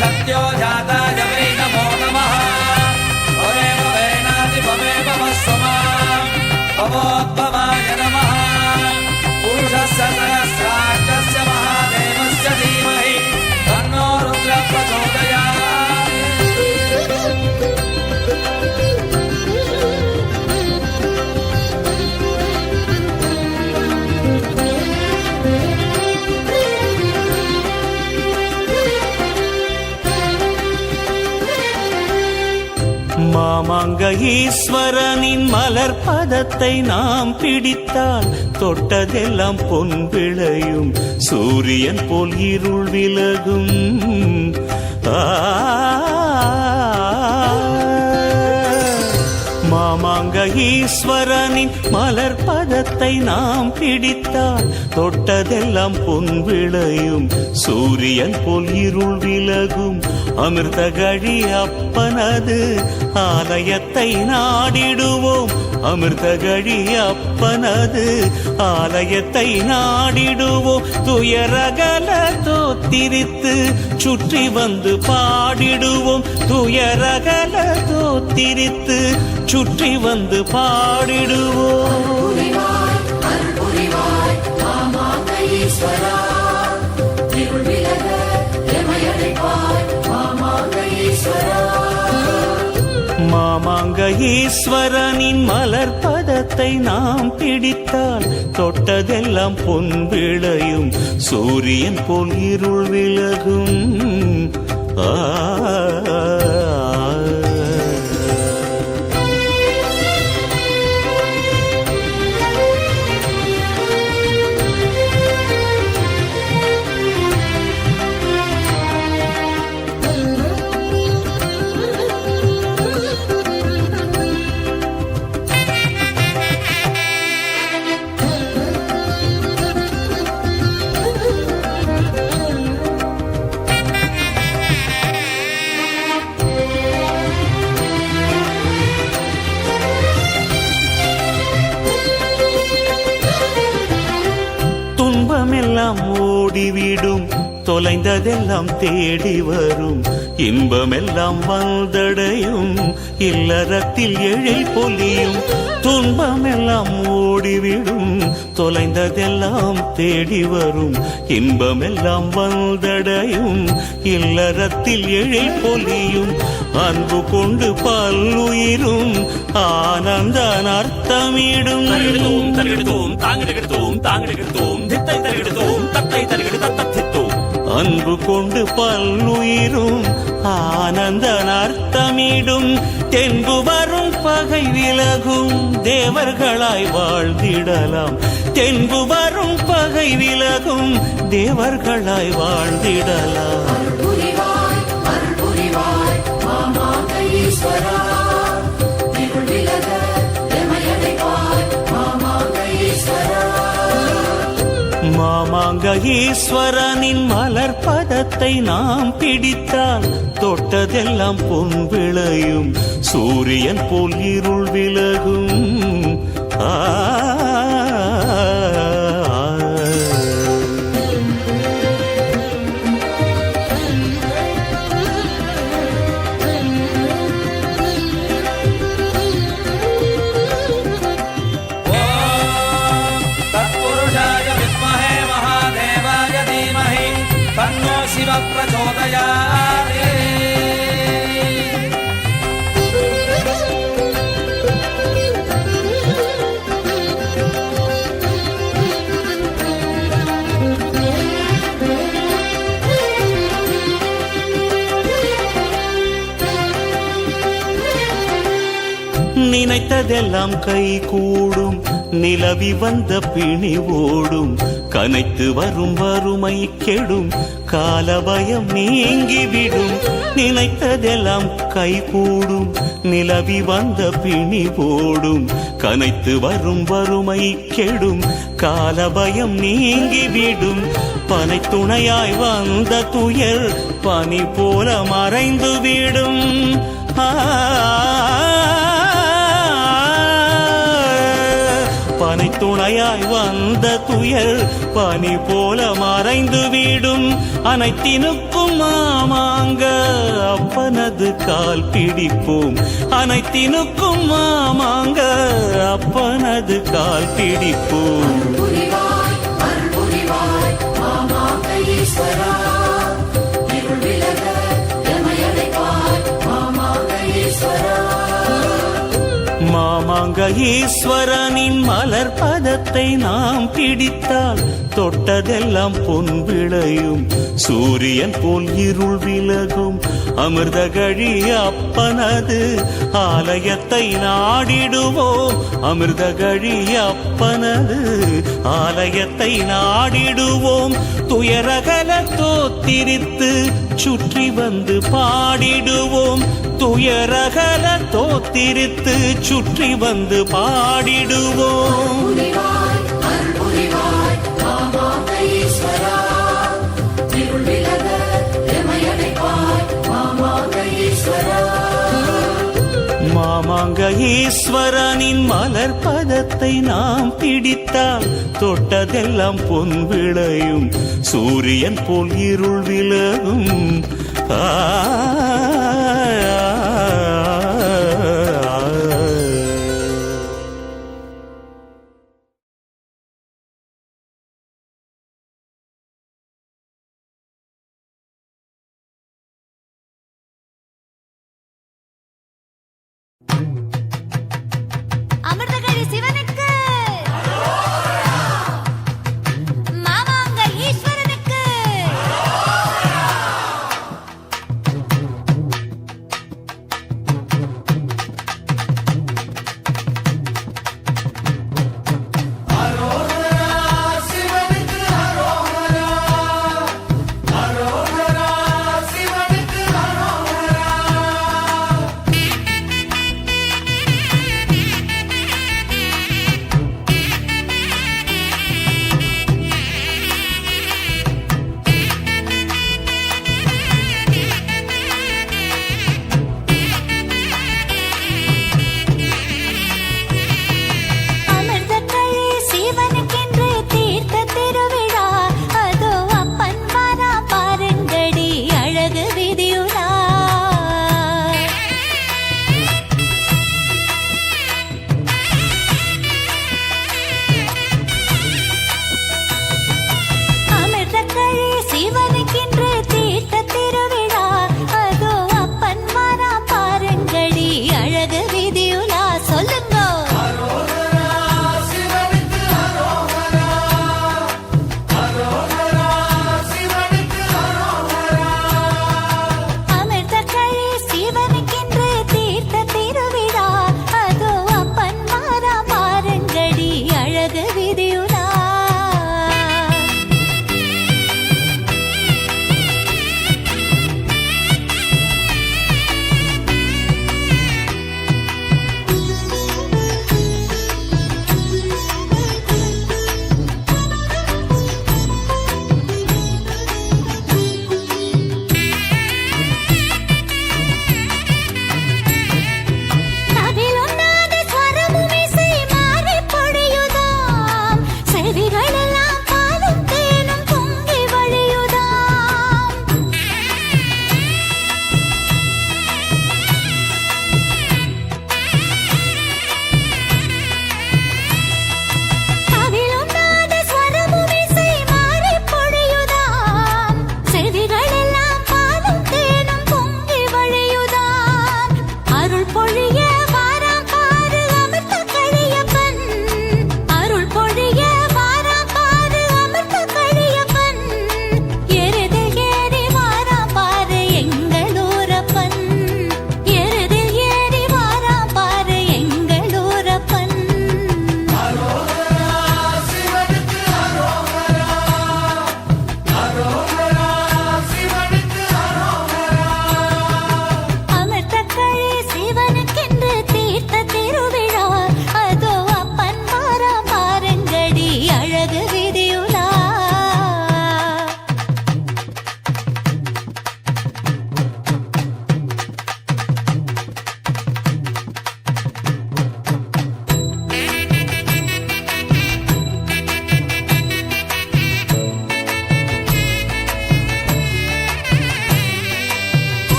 सत्यो जाताय वै नमो नमः भवेम वेनाति भवेम वस्वमाम् भवोद्भवाय नमः पुरुषस्य सहस्राक्षस्य महादेवस्य धीमहि तन्नो रुद्रः प्रचोदयात् மாமாங்க ஈஸ்வரனின் மலர் பதத்தை நாம் பிடித்தால் தொட்டதெல்லாம் பொன் விளையும், சூரியன் போல் இருள் விலகும். மாமாங்க ஈஸ்வரனின் மலர் பதத்தை நாம் பிடித்தால் தொட்டதெல்லாம் பொன் விளையும், சூரியன் போல் இருள் விலகும். அமிர்தகழி அப்பனது ஆலயத்தை நாடிடுவோம், அமிர்தகழி அப்பனது ஆலயத்தை நாடிடுவோம். துயரகல தோத்திரித்து சுற்றி வந்து பாடிடுவோம், துயரகல தோத்திரித்து சுற்றி வந்து பாடிடுவோம். மாமாங்க ஈஸ்வரனின் மலர் பதத்தை நாம் பிடித்தால் தொட்டதெல்லாம் பொன் விளையும், சூரியன் போல் இருள் விலகும். துன்பமெல்லாம் ஓடிவிடும், தொலைந்ததெல்லாம் தேடி வரும், இன்பமெல்லாம் வந்தடையும், இல்லறத்தில் எழில் பொலியும். துன்பமெல்லாம் ஓடிவிடும், தொலைந்ததெல்லாம் தேடி வரும், இன்பமெல்லாம் வந்தடையும், இல்லறத்தில் எழில் பொலியும். அன்பு கொண்டு பல்லுயிரும் ஆனந்த அர்த்தமிடும். அன்பு கொண்டு பல்லுயிரும் ஆனந்த அர்த்தமிடும். தென்பு வரும் பகை விலகும், தேவர்களாய் வாழ்ந்திடலாம். தென்பு வரும் பகை விலகும், தேவர்களாய் வாழ்ந்திடலாம். மாமாங்க ஈஸ்வரனின் மலர் பதத்தை நாம் பிடித்தால் தொட்டதெல்லாம் பொன் விளையும், சூரியன் போல் இருள் விலகும். शिव प्रचोदयात् நினைத்ததெல்லாம் கை கூடும், நிலவி வந்த பிணி ஓடும், கனைத்து வரும் வறுமை கெடும், காலபயம் நீங்கிவிடும். நினைத்ததெல்லாம் கை கூடும், நிலவி வந்த பிணி ஓடும், கனைத்து வரும் வறுமை கெடும், காலபயம் நீங்கிவிடும். பனை துணையாய் வந்த துயர் பனி போல மறைந்துவிடும். மனை துணையாய் வந்த துயர் பனி போல மறைந்து விடும் அனைத்தினுக்கும் மாமாங்க அப்பனது கால் பிடிப்போம் அனைத்தினுக்கும் மாமாங்க அப்பனது கால் பிடிப்போம் மாமாங்க ஈஸ்வரனின் மலர் பதத்தை நாம் பிடித்தால் தொட்டதெல்லாம் பொன் விளையும் சூரியன் போல் இருள் விலகும் அமிர்தகழி அப்பனது ஆலயத்தை நாடிடுவோம் அமிர்தகழி அப்பனது ஆலயத்தை நாடிடுவோம் துயரகல தோத்திரித்து சுற்றி வந்து பாடிடுவோம் துயரகல தோத்திரித்து சுற்றி வந்து பாடிடுவோம் மாமாங்க ஈஸ்வரனின் மலர் பதத்தை நாம் பிடித்தால் தொட்டதெல்லாம் பொன் விளையும் சூரியன் போல் இருள் விலகும் அமிர்தகழி சிவனுக்கு மாமாங்க ஈஸ்வரனுக்கு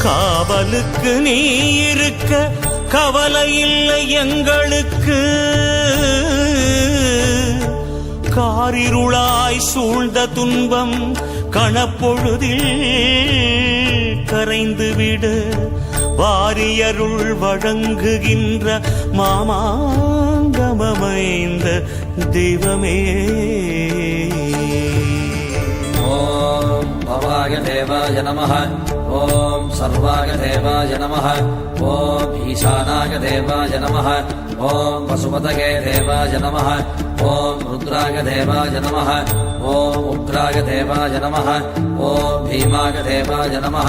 காவலுக்கு நீ இருக்க கவலை இல்லை எங்களுக்கு. காரிருளாய் சூழ்ந்த துன்பம் கணப்பொழுதில் கரைந்துவிடு. வாரியருள் வழங்குகின்ற மாமாங்கமமைந்த தெய்வமே. ஓம் பவாய தேவாய நமः. ஓம் சர்வாய தேவாய நமः. ஓம் ஈசானாய தேவாய நமः. ஓம் பசுபதயே தேவாய நமः. ஓம் ருத்ராய தேவாய நமः. ஓம் உக்ராய தேவாய நமः. ஓம் பீமாய தேவாய நமः.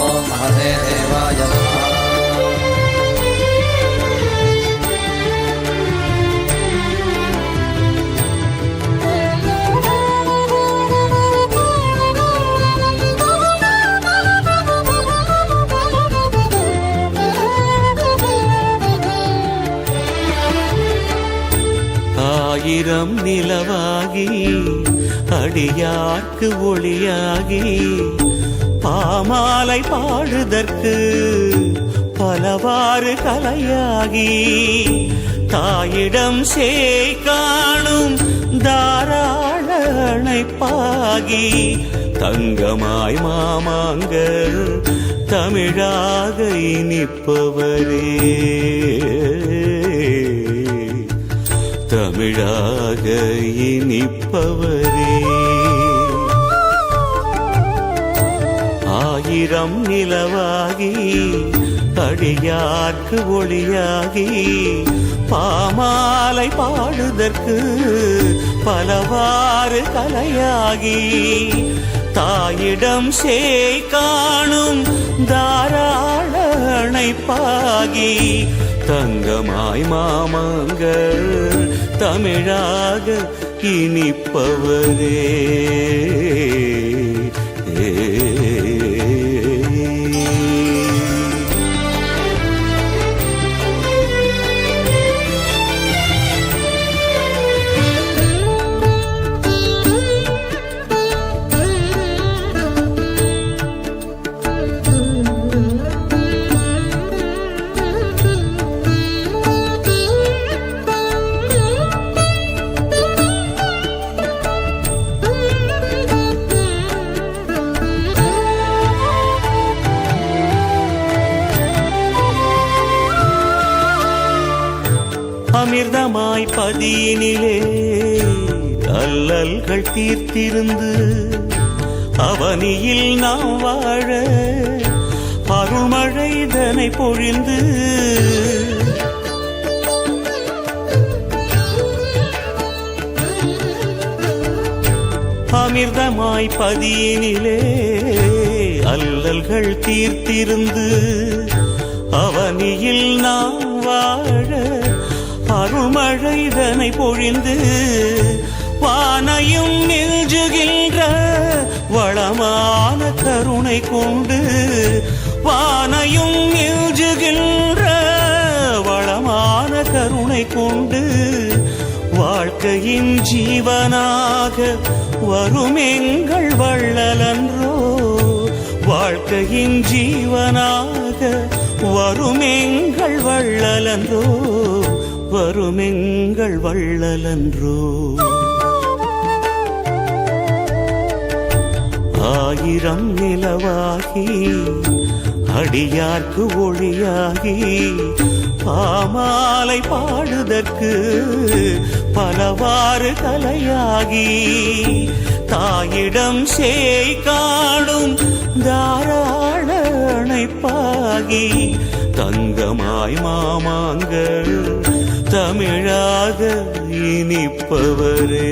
ஓம் மகதே தேவாய நமः. ஆயிரம் நிலவாகி அடியார்க்கு ஒளியாகி பாமாலை பாடுதற்கு பலவாறு கலையாகி தாயிடம் சேய் காணும் தாராள அணைப்பாகி தங்கமாய் மாமாங்கர் தமிழாக இனிப்பவரே. தமிழாக இனிப்பவரே. ஆயிரம் நிலவாகி அடியார்க்கு ஒளியாகி பாமாலை பாடுதற்கு பலவாறு கலையாகி தாயிடம் சேய் காணும் தாராள அணைப்பாகி தங்கமாய் மாமாங்கள் தமிழாக இனிப்பவரே. அமிர்தமாய் பதியினிலே அல்லல்கள் தீர்த்திருந்து அவனியில் நாம் வாழ அருள்மழை தனை பொழிந்து அமிர்தமாய் பதியினிலே அல்லல்கள் தீர்த்திருந்து அவனியில் நாம் வாழ அருள்மழை தனை பொழிந்து வானையும் நெஞ்சுகின்ற வளமான கருணை கொண்டு வானையும் நெஞ்சுகின்ற வளமான கருணை கொண்டு வாழ்க்கையின் ஜீவனாக வரும் எங்கள் வள்ளலன்றோ. வாழ்க்கையின் ஜீவனாக வரும் எங்கள் வள்ளலன்றோ. வரும் எங்கள் வள்ளலன்றோ. ஆயிரம் நிலவாகி அடியார்க்கு ஒளியாகி பாமாலை பாடுதற்கு பலவாறு கலையாகி தாயிடம் சேய் காணும் தாராள அணைப்பாகி தங்கமாய் மாமாங்கள் தமிழாக இனிப்பவரே.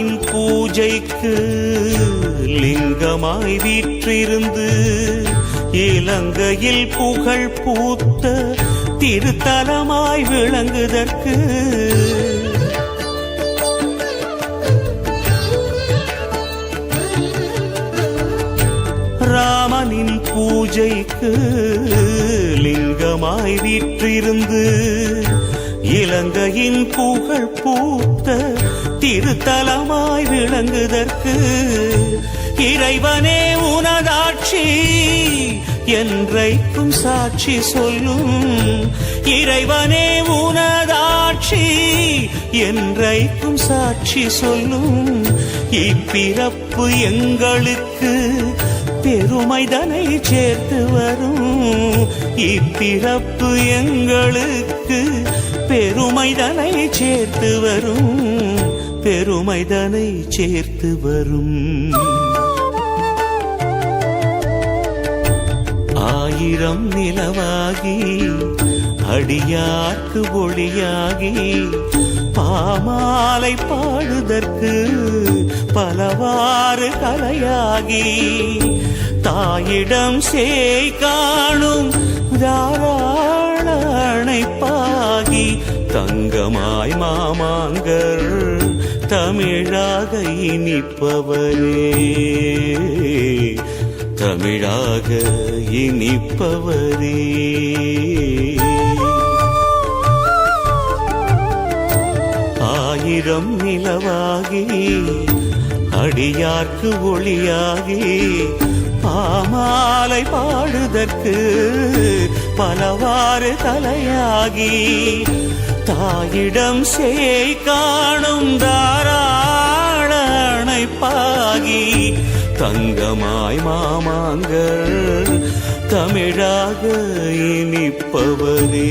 ராமனின் பூஜைக்கு லிங்கமாய் வீற்றிருந்து இலங்கையில் புகழ் பூத்த திருத்தலமாய் விளங்குதற்கு ராமனின் பூஜைக்கு லிங்கமாய் வீற்றிருந்து இலங்கையின் புகழ் பூத்த திருத்தலமாய் விளங்குதற்கு இறைவனே உனதாட்சி என்றைக்கும் சாட்சி சொல்லும். இறைவனே உனதாட்சி என்றைக்கும் சாட்சி சொல்லும். இப்பிறப்பு எங்களுக்கு பெருமைதனை சேர்த்து வரும். இப்பிறப்பு எங்களுக்கு பெருமைதனை சேர்த்து வரும். பெருமைதனை சேர்த்து வரும். ஆயிரம் நிலவாகி அடியார்க்கு ஒளியாகி பாமாலை பாடுதற்கு பலவாறு கலையாகி தாயிடம் சேய் காணும் தாராள அணைப்பாகி தங்கமாய் மாமாங்கர் தமிழாக இனிப்பவரே தமிழாக இனிப்பவரே. ஆயிரம் நிலவாகி அடியார்க்கு ஒளியாகி பாமாலை பாடுதற்கு பலவாறு தலையாகி தாயிடம் சேய் காணும் தாராள அணைப்பாகி தங்கமாய் மாமாங்கர் தமிழாக இனிப்பவரே.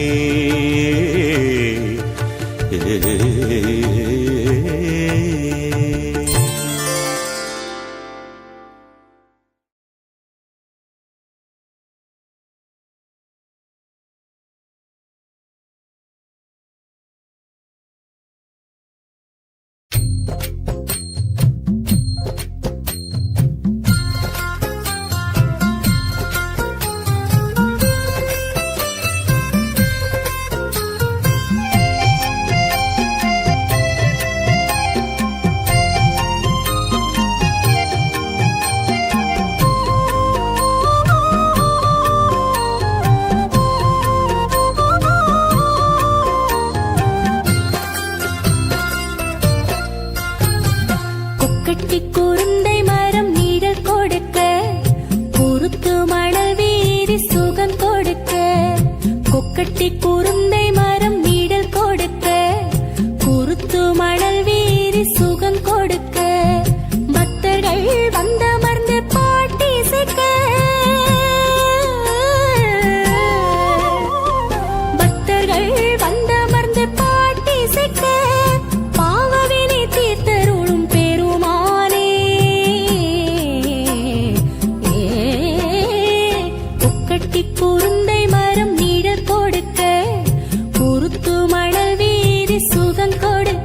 கொக்கட்டி குருந்தை மரம் நீடல் கொடுக்க குருத்து மணல் வீரி சுகம் கொடுக்க பக்தர்கள் வந்தமர்ந்து பாட்டி இசைக்க பக்தர்கள் வந்தமர்ந்து பாட்டி இசைக்க பாவவினை தீர்த்தருளும் பெருமானே கொக்கட்டி குருந்தை மரம் நீடல் கொடுக்க குருத்து மணல் வீரி சுகம் கொடுக்க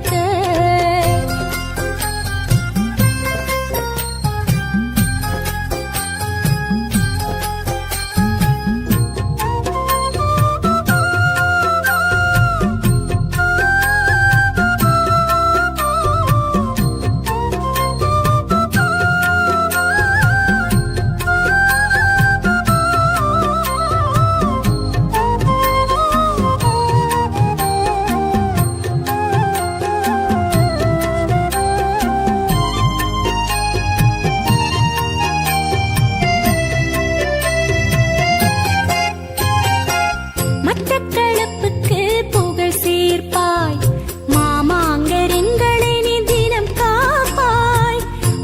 மட்டக்களப்புக்கு புகழ் சேர்ப்பாய் மாமாங்கரெங்களை நீ தினம் காப்பாய்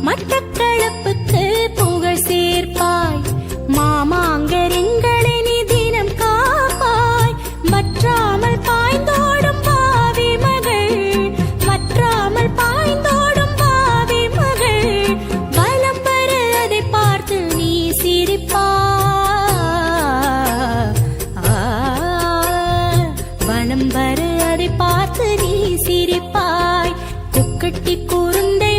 மட்டக்களப்புக்கு புகழ் சேர்ப்பாய் மாமாங்கரெங்களை நீ தினம் காப்பாய் வற்றாமல் பாய்ந்தோடும் பாவி மகள் வற்றாமல் பாய்ந்தோடும் பாவி மகள் வலம் வர அதை பார்த்து நீ சிரிப்பாய் வலம் வர அதை பார்த்து நீ சிரிப்பாய் கொக்கட்டி குருந்தை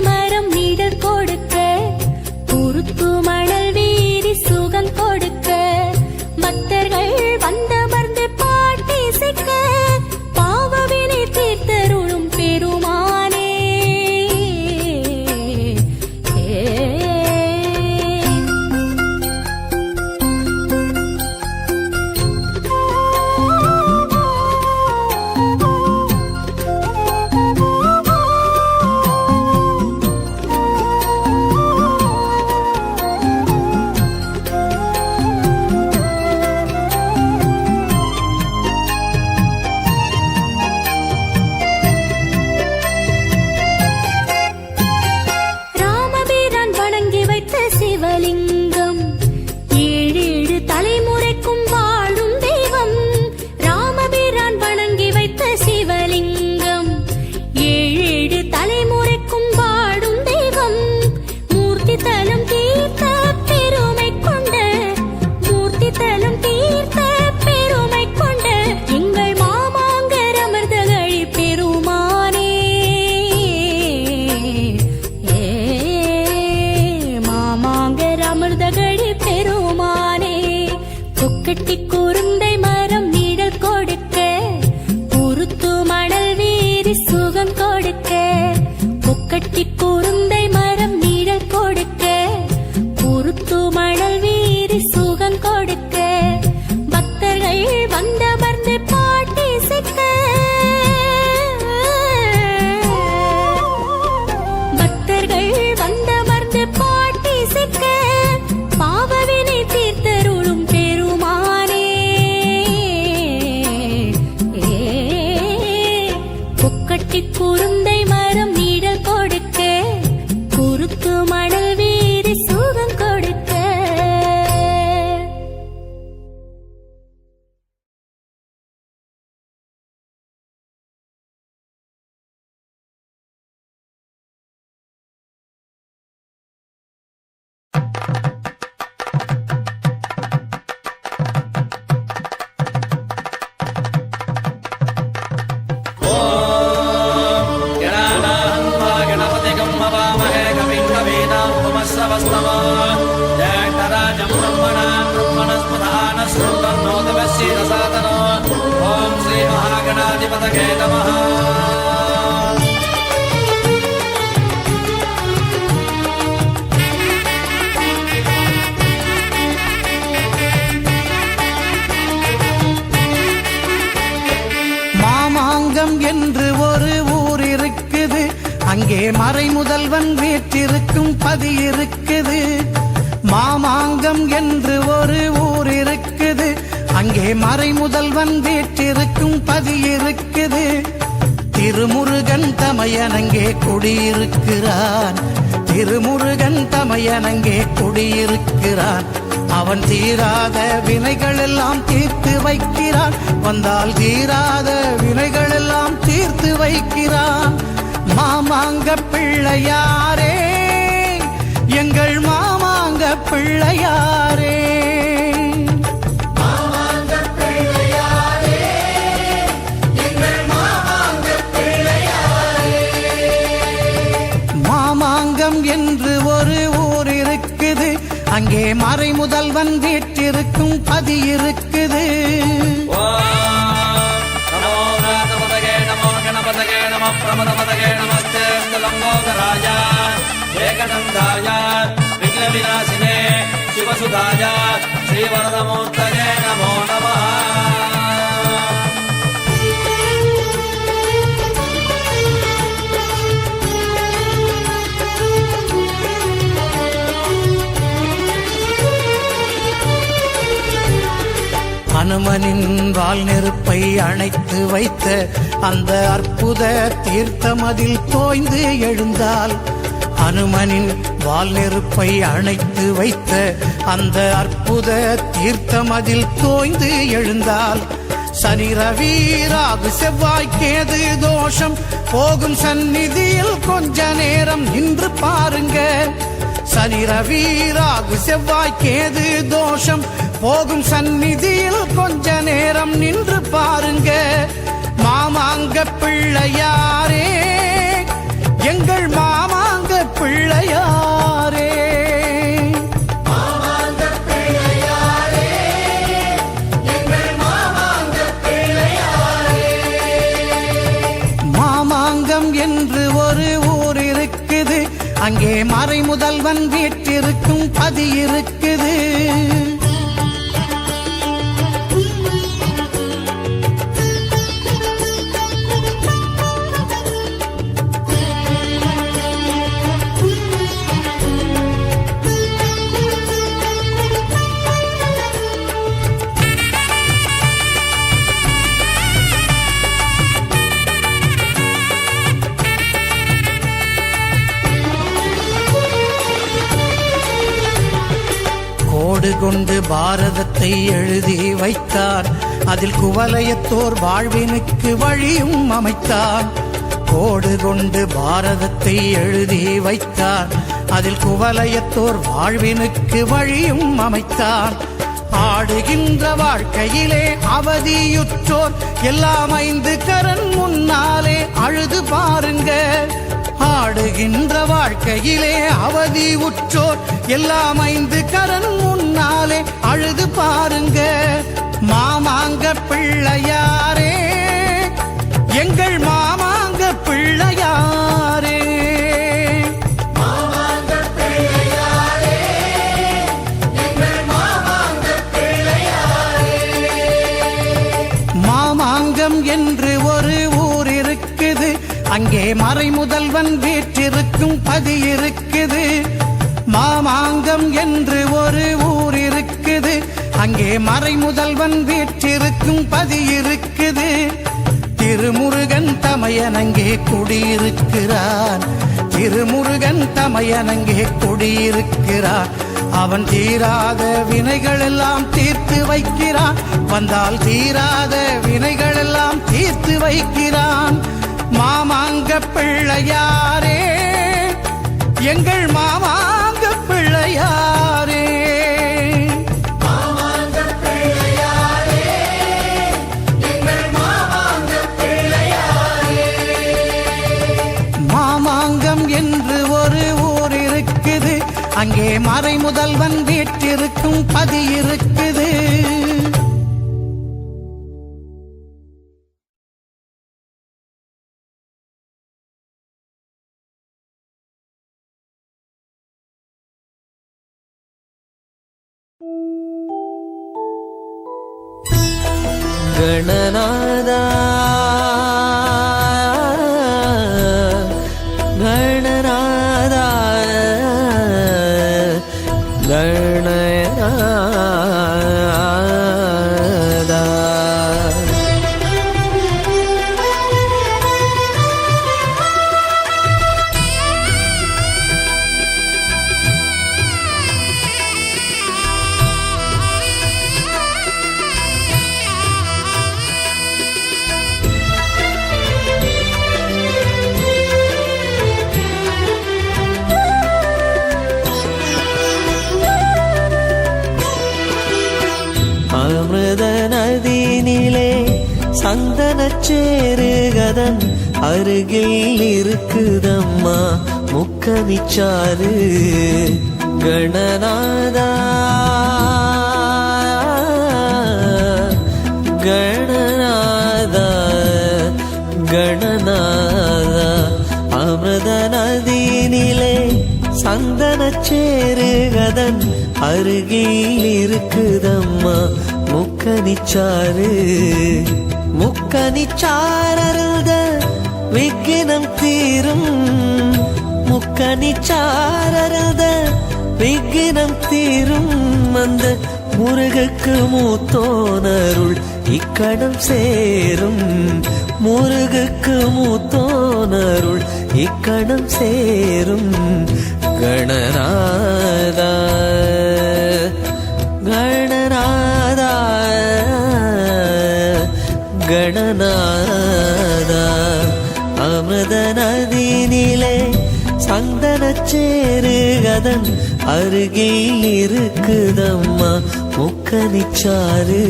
வீரி சுகம் கொடுக்க கொக்கட்டி குருந்தை மரம் நீழல் கொடுக்க குருத்து மணல் வீரி சுகம் கொடுக்க பக்தர்கள் வந்தமர்ந்து பாட்டி சிக்க பக்தர்கள் வந்தமர்ந்து பாட்டி சிக்க பாவவினை தீர்த்தருளும் பெருமானே கொக்கட்டி குருந்தை மரம் நீடல் கொடுக்க குருத்து மணல் வீரி சுகம் கொடுக்க ஓம் ஸ்ரீ மகாகணாதிபதயே நமः. மாமாங்கம் என்று ஒரு ஊர் இருக்குது, அங்கே மறை முதல்வன் வீற்றிருக்கும் பதி இருக்குது. மாமாங்கம் என்று ஒரு ஊர் இருக்குது, அங்கே மறை முதல்வன் வீற்றிருக்கும் பதி இருக்குது. திருமுருகன் தமையனங்கே குடியிருக்கிறான், திருமுருகன் தமையனங்கே குடியிருக்கிறான். அவன் தீராத வினைகள் எல்லாம் தீர்த்து வைக்கிறான், வந்தால் தீராத வினைகள் எல்லாம் தீர்த்து வைக்கிறான். மாமாங்க பிள்ளையாரே, எங்கள் மாமாங்க பிள்ளையாரே. மாமாங்கம் என்று ஒரு ஊர் இருக்குது, அங்கே மறை முதல்வன் வீற்றிருக்கும் பதி இருக்குது. நமோ நாதபதயே நமோ கணபதயே நம பிரமதபதயே நமஸ்தே லம்போதராய ஏகதந்தாய விக்ன விநாசினே சிவசுதாய ஸ்ரீவரதமூர்த்தயே நமோ நமः. அனுமனின் வால் நெருப்பை அணைத்து வைத்த அந்த அற்புத தீர்த்தம் அதில் தோய்ந்து எழுந்தால், அனுமனின் வால் நெருப்பை அணைத்து வைத்த அந்த அற்புத தீர்த்தம் அதில் தோய்ந்து எழுந்தால், சனி ரவி ராகு செவ்வாய் கேது தோஷம் போகும் சந்நிதியில் கொஞ்ச நேரம் நின்று பாருங்க. சனி ரவி ராகு செவ்வாய் கேது தோஷம் போகும் சந்நிதியில் கொஞ்ச நேரம் நின்று பாருங்க. மாமாங்க பிள்ளையாரே, எங்கள் மாமாங்க பிள்ளையாரே. மாமாங்கம் என்று ஒரு ஊர் இருக்குது, அங்கே மறை முதல்வன் வீற்றிருக்கும் பதி இருக்குது. கோடு கொண்டு பாரதத்தை எழுதி வைத்தார், அதில் குவலயத்தோர் வாழ்வினுக்கு வழியும் அமைத்தார். கோடு கொண்டு பாரதத்தை எழுதி வைத்தார், அதில் குவலயத்தோர் வாழ்வினுக்கு வழியும் அமைத்தார். ஆடுகின்ற வாழ்க்கையிலே அவதியுற்றோர் எல்லாம் 5 கரன் முன்னாலே அழுது பாருங்க. ஆடுகின்ற வாழ்க்கையிலே அவதி உற்றோர் எல்லாம் 5 கரன் முன்னாலே அழுது பாருங்க. மாமாங்க பிள்ளையாரே, எங்கள் மாமாங்க அங்கே மறை முதல்வன் வீற்றிருக்கும் பதி இருக்குது. மாமாங்கம் என்று ஒரு ஊர் இருக்குது. அங்கே மறை முதல்வன் வீற்றிருக்கும் பதி இருக்குது. திருமுருகன் தமையன் அங்கே குடியிருக்கிறான். திருமுருகன் தமையன் அங்கே குடியிருக்கிறான். அவன் தீராத வினைகள் எல்லாம் தீர்த்து வைக்கிறான். வந்தால் தீராத வினைகள் எல்லாம் தீர்த்து வைக்கிறான். மாமாங்க பிள்ளையாரே, எங்கள் மாமாங்க பிள்ளையாரே. மாமாங்கம் என்று ஒரு ஊர் இருக்குது. அங்கே மறை முதல்வன் வீற்றிருக்கும் பதி இருக்குது. गणनादा गणनादा गणनादा அமிர்த நதியினிலே சந்தனச்சேருகதன் அருகில் இருக்குதம்மா முக்கனிச்சாறு. கணநாதா கணநாதா கணநாதா. அமிர்த நதியினிலே சந்தனச்சேருகதன் அருகில் இருக்குதம்மா முக்கனிச்சாறு. முக்கனிச்சாரருத விக்கினம் தீரும். முக்கனிச்சாரருத விக்கினம் தீரும். அந்த முருகுக்கு மூத்தோனருள் இக்கணம் சேரும். முருகுக்கு மூத்தோனருள் இக்கணம் சேரும். கணநாதா கணநாதா கணநாதா. அமிர்த நதியினிலே சந்தனச்சேருகதன் அருகில் இருக்குதம்மா முக்கனிச்சாறு.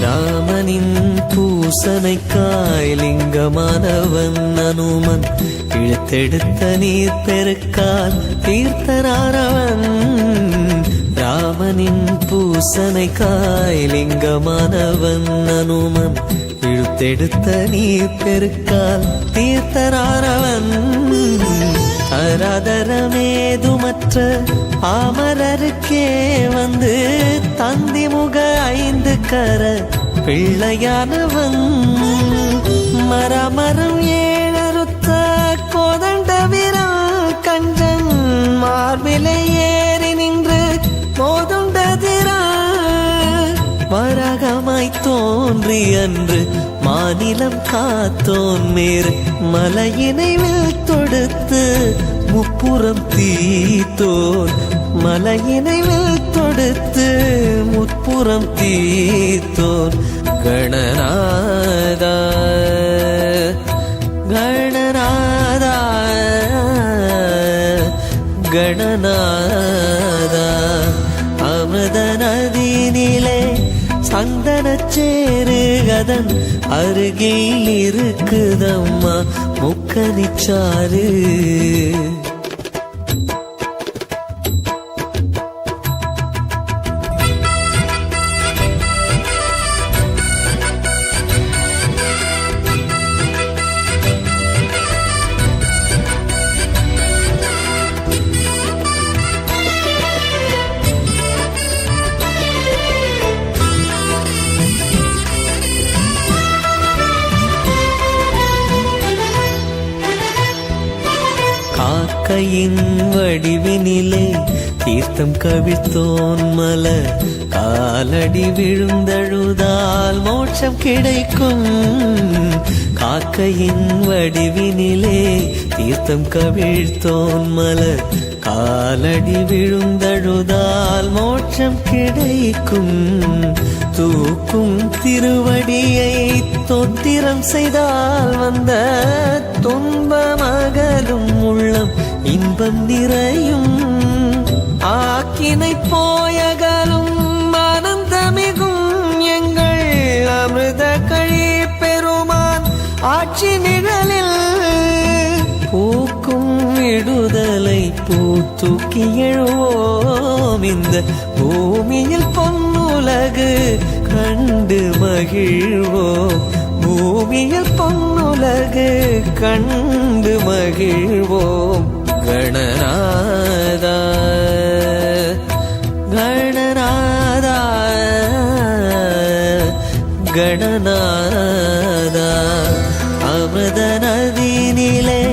ராமனின் பூசனைக்காய் லிங்கமானவன் அனுமன் இழுத்தெடுத்த நீர் பெருக்கால் தீர்த்தனாரவன். ராமனின் பூசனைக்காய் லிங்கமானவன் அனுமன் இழுத்தெடுத்த நீர் பெருக்கால் தீர்த்தனாரவன். அராதரமேதுமற்ற அமரருக்கே வந்து தந்திமுக 5 கர பிள்ளையானவன். மரமரம் 7 கோதண்ட வீரன் கஞ்சன் மார்பிலை ஏறி நின்று மோதுண்டதிரான். வரகமாய் தோன்றி அன்று மாநிலம் காத்தோன் மேறு மலையினை தொடுத்து முப்புறம் தீத்தோன். மலையினை தொடுத்து முப்புறம் தீத்தோன். கணநாதா கணநாதா கணநாதா. அமிர்த நதியினிலே சந்தனச்சேருகதன் அதன் அருகில் இருக்குதம்மா முக்கனிச்சாறு. காக்கையின் வடிவினிலே தீர்த்தம் கவிழ்த்தோன் மலர் காலடி விழுந்தழுதால் மோட்சம் கிடைக்கும். காக்கையின் வடிவினிலே தீர்த்தம் கவிழ்த்தோன் மலர் காலடி விழுந்தழுதால் மோட்சம் கிடைக்கும். தூக்கும் திருவடியை தோத்திரம் செய்தால் வந்த துன்பமகலும் உள்ளம் இன்பம் நிறையும். ஆக்கினை போயகலும் ஆனந்தமிகும் எங்கள் அமிர்த கழி பெருமான் ஆட்சி நிழலில் பூக்கும் விடுதலை பூத்தூக்கி எழுவோம். இந்த பூமியில் பொன்னுலகு கண்டு மகிழ்வோம். பூமியில் பொன்னுலகு கண்டு மகிழ்வோம். கணநாதா கணநாதா கணநாதா அமிர்த நதியினிலே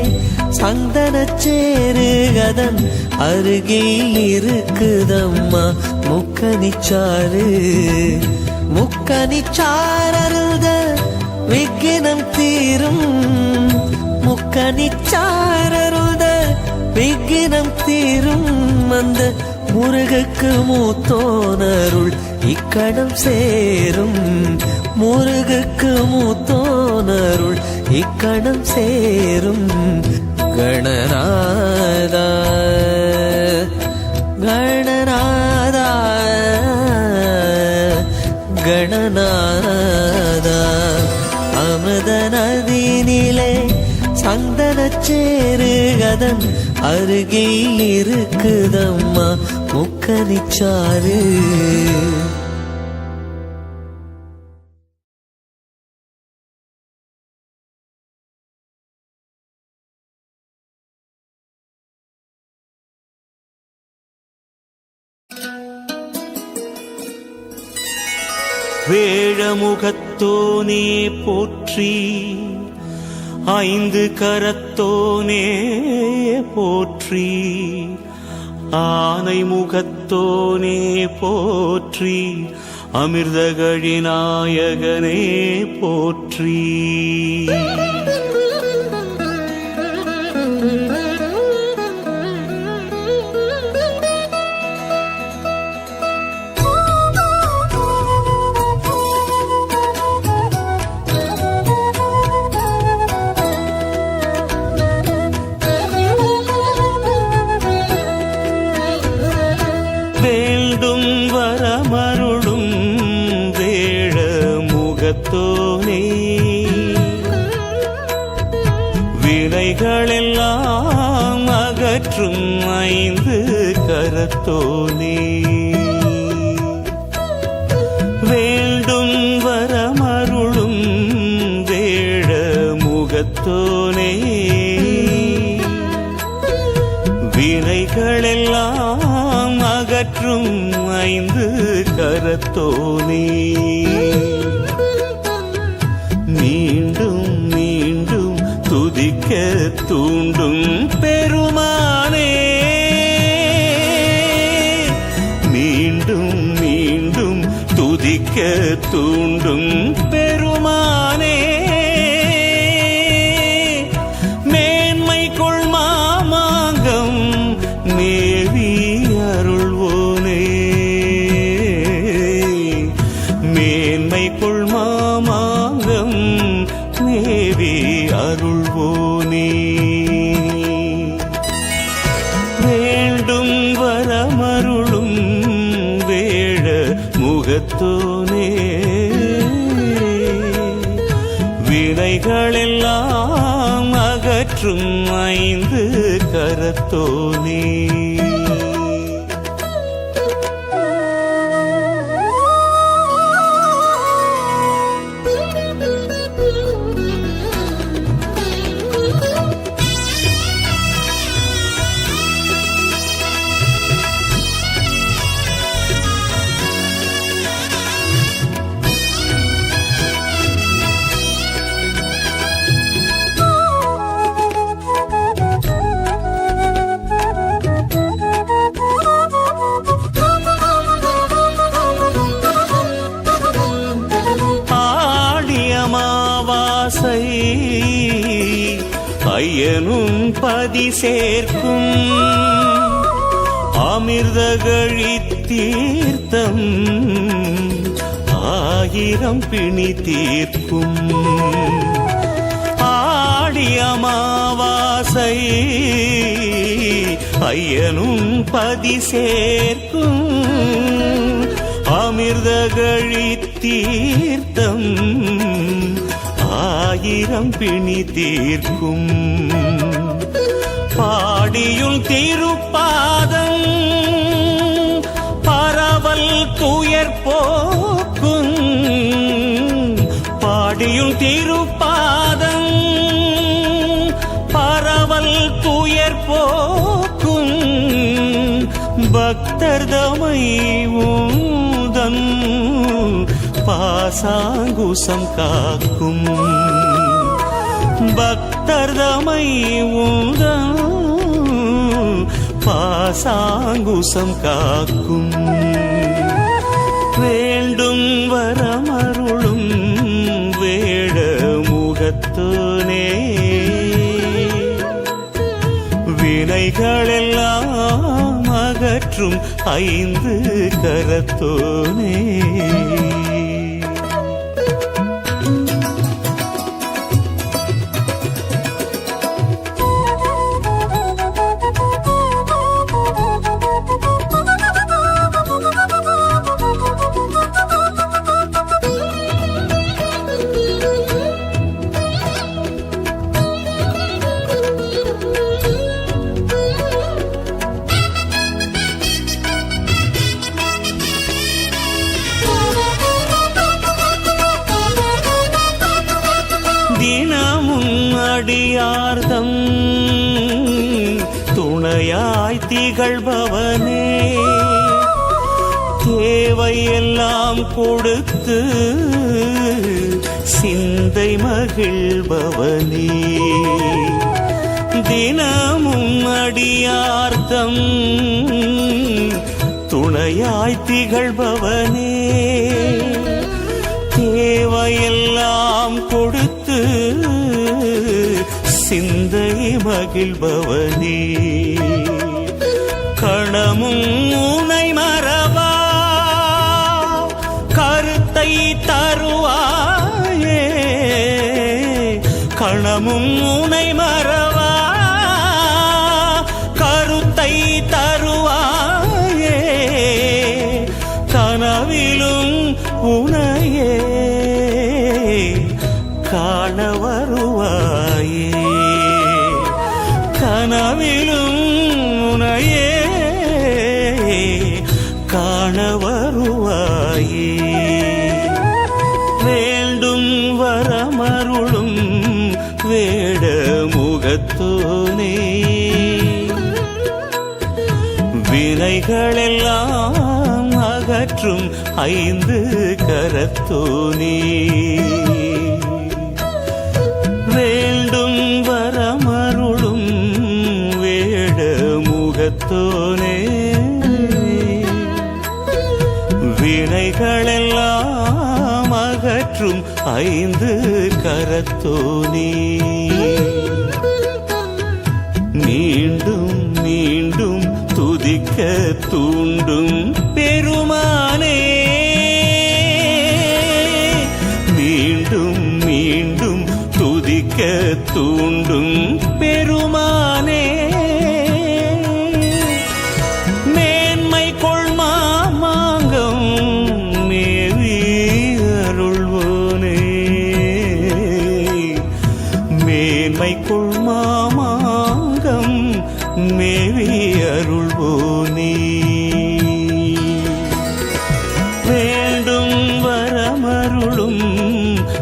சந்தனச்சேரு அதன் அருகில் இருக்குதம்மா முக்கனிச்சாறு. முக்கனிச்சாரருத விக்கினம் தீரும். முக்கனிச்சாரருத விக்கினம் தீரும். அந்த முருகக்கு மூத்தோனருள் இக்கணம் சேரும். முருகக்கு மூத்தோனருள் இக்கணம் சேரும். கணநாதா கணநாதா கணநாதா அமிர்த நதியினிலே சந்தனச்சேரு அதன் அருகில் இருக்குதம்மா முக்கனிச்சாறு. வேழமுகத்தோனே போற்றி, ஐந்து கரத்தோனே போற்றி, ஆனை முகத்தோனே போற்றி, அமிர்தகழி நாயகனே போற்றி. வினைகளெல்லாம் அகற்றும் ஐந்து கரத்தோனே, வேண்டும் வரமருளும் வேழ முகத்தோனே, வினைகளெல்லாம் அகற்றும் ஐந்து கரத்தோனே, மீண்டும் மீண்டும் துதிக்க தூண்டும் பெருமானே, மீண்டும் மீண்டும் துதிக்க தூண்டும் பெருமானே, மேன்மை கொள் மாமாங்கம் மேவி அருள்வோனே, மேன்மை கொள் மாமாங்கம் மேவி அருள்வோனே, வேண்டும் வரமருளும் வேழ முகத்தோனே. வினைகளெல்லாம் அகற்றும் 5 கரத்தோனே. அமாவாசை ஐயனும் பதி சேர்க்கும் அமிர்தகழி தீர்த்தம் 1000 பிணி தீர்க்கும். ஆடி அமாவாசை ஐயனும் பதி சேர்க்கும் அமிர்தகழி தீர்த்தம் 1000 பிணி தீர்க்கும். பாடியுள் திருப்பாதம் பரவல் துயர் போக்கும். பாடியுள் திருப்பாதம் பரவல் துயர் போக்கும். பக்தர் தமை ஊதன் பாசாங்குசம் காக்கும். பக்தர் தமை ஊதன் பாசாங்குசம் காக்கும். வேண்டும் வரமருளும் வேட முகத்தோனே. வினைகளெல்லாம் அகற்றும் 5 கரத்தோனே. அடியார்தம் துணையாய் திகழ்பவனே. தேவையெல்லாம் கொடுத்து சிந்தை மகிழ்பவனே. தினமும் அடியார்தம் துணையாய் திகழ்பவனே. தேவையெல்லாம் கொடுத்து சிந்தை மகிழ்பவனே. கணமும் உனை மறவா கருத்தை தருவாயே. கணமும் உனை மறவா கருத்தை தருவாயே. கனவிலும் உனையே காண வருவாயே. கனவிலும் உனையே காண வருவாயே. வேண்டும் வரமருளும் வேட முகத்தோனே. வினைகளெல்லாம் அகற்றும் 5 கரத்தோனே. வேண்டும் வரமருளும் வேட முகத்தோனே. வினைகளெல்லாம் அகற்றும் 5 கரத்தோனே. மீண்டும் மீண்டும் துதிக்க தூண்டும் பெருமானே. மீண்டும் மீண்டும் துதிக்க தூண்டும் பெருமானே. மேன்மை கொள்மாமாங்கம் மேவி அருள்வோனே.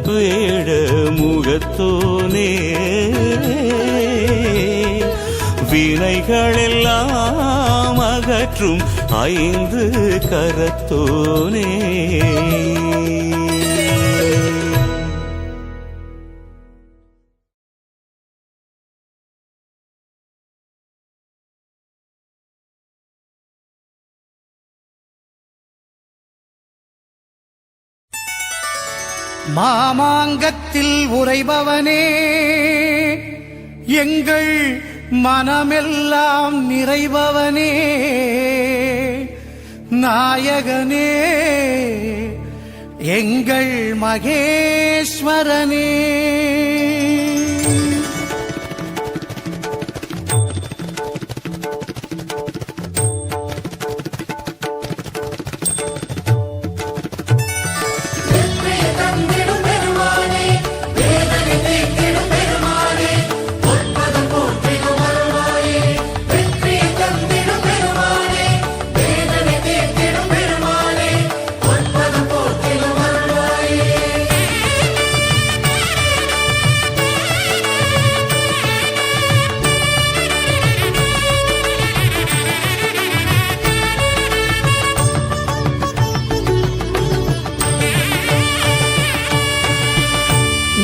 வேட முகத்தோனே வினைகளெல்லாம் அகற்றும் 5 கரத்தோனே மாமாங்கத்தில் உறைபவனே எங்கள் மனமெல்லாம் நிறைபவனே நாயகனே எங்கள் மகேஸ்வரனே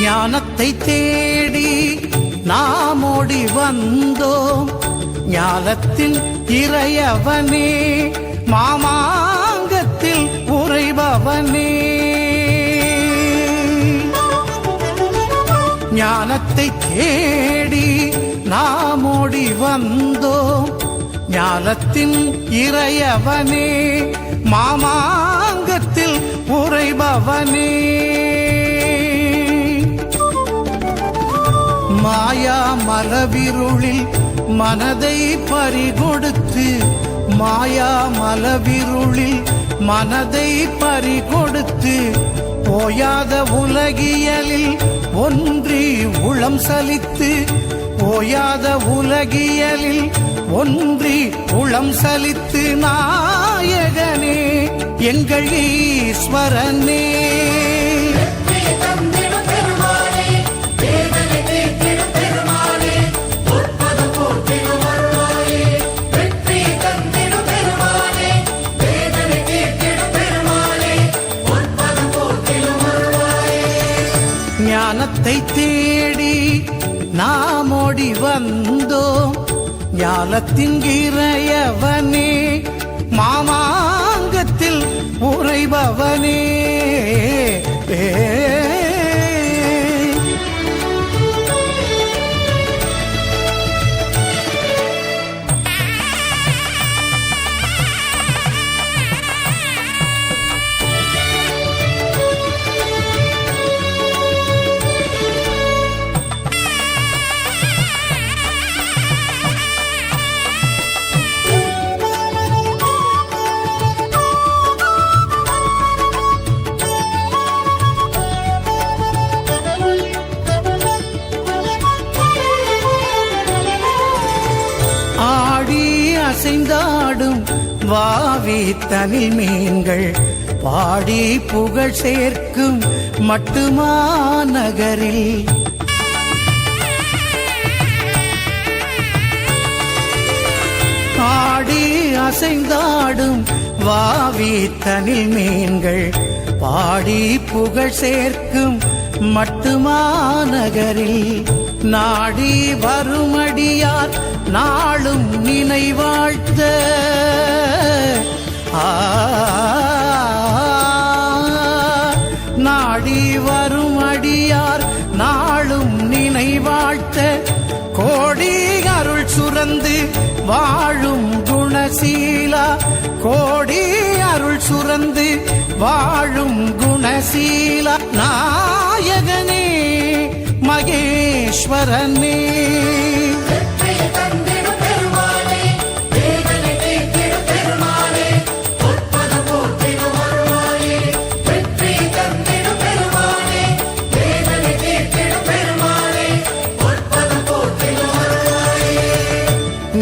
ஞானத்தை தேடி நாம் ஓடி வந்தோம் ஞானத்தின் இறையவனே மாமாங்கத்தில் உறைபவனே ஞானத்தை தேடி நாம் ஓடி வந்தோம் ஞானத்தின் இறையவனே மாமாங்கத்தில் உறைபவனே மாயா மலவிருளில் மனதை பறிகொடுத்து மாயா மலவிருளில் மனதை பறிகொடுத்து ஓயாத உலகியலில் ஒன்றி உளம் சலித்து ஓயாத உலகியலில் ஒன்றி உளம் சலித்து நாயகனே எங்கள் ஈஸ்வரனே ஞானத்தை தேடி நாம் ஓடி வந்தோம் ஞானத்தின் இறையவனே மாமாங்கத்தில் உறைபவனே அசைந்தாடும் வாவி தனில் மீன்கள் பாடி புகழ் சேர்க்கும் மட்டுமா நகரில் ஆடி அசைந்தாடும் வாவி தனில் மீன்கள் பாடி புகழ் சேர்க்கும் மட்டுமா நகரில் நாடி வருமடியார் நாளும் நினைவாழ்த்த நாடி வருமடியார் நாளும் நினைவாழ்த்த கோடி அருள் சுரந்து வாழும் குணசீலா கோடி அருள் சுரந்து வாழும் குணசீலா நாயகனே மகேஸ்வரனே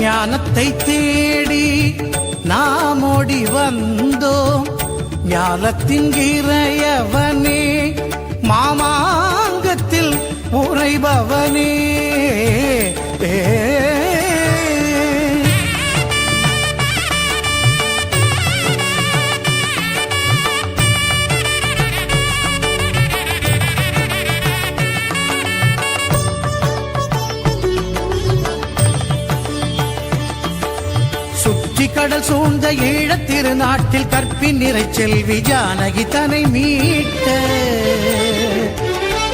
ஞானத்தை தேடி நாம் ஓடி வந்தோம் ஞானத்தின் இறையவனே மாமா கடல் சூழ்ந்த ஈழத் திருநாட்டில் கற்பின் நிறை செல்வி ஜானகி தன்னை மீட்ட